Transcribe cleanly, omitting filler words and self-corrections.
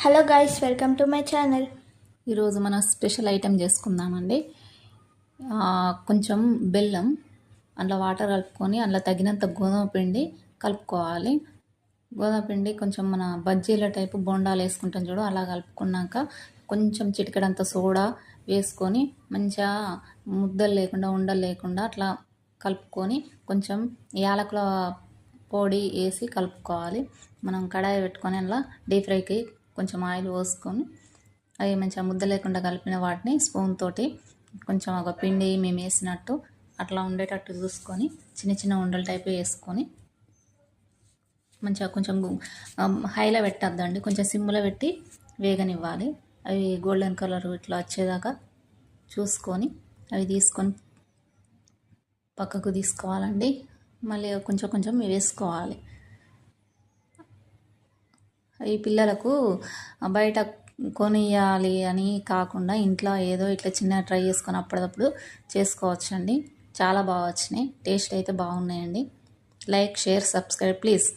Hello guys, welcome to my channel. ఈరోజు మనం special item చేసుకుందామండి. కొంచెం బెల్లం, అందులో వాటర్ కలుపుకొని అందులో తగినంత గోధుమ పిండి కలుపుకోవాలి. గోధుమ పిండి కొంచెం మన బజ్జీల టైపు బోండాలు వేసుకుంటాం చూడు, అలా కలుపుకున్నాక కొంచెం చిటికెడంత సోడా వేసుకొని మంచిగా ముద్దలు లేకుండా ఉండలు లేకుండా అట్లా కలుపుకొని కొంచెం యాలకుల పొడి వేసి కలుపుకోవాలి. మనం కడాయి పెట్టుకొని అలా డీప్ ఫ్రైకి కొంచెం ఆయిల్ పోసుకొని అవి మంచిగా ముద్ద లేకుండా కలిపిన వాటిని స్పూన్ తోటి కొంచెం ఒక పిండి మేము వేసినట్టు అట్లా ఉండేటట్టు చూసుకొని చిన్న చిన్న ఉండల టైపు వేసుకొని మంచిగా కొంచెం హైలో పెట్టద్దండి, కొంచెం సిమ్లో పెట్టి వేగనివ్వాలి. అవి గోల్డెన్ కలర్ ఇట్లా వచ్చేదాకా చూసుకొని అవి తీసుకొని పక్కకు తీసుకోవాలండి. మళ్ళీ కొంచెం కొంచెం వేసుకోవాలి. ఈ పిల్లలకు బయట కొనియాలి అని కాకుండా ఇంట్లో ఏదో ఇట్లా చిన్న ట్రై చేసుకొని అప్పుడప్పుడు చేసుకోవచ్చండి. చాలా బాగా వచ్చినాయి, టేస్ట్ అయితే బాగున్నాయండి. Like, share, subscribe please.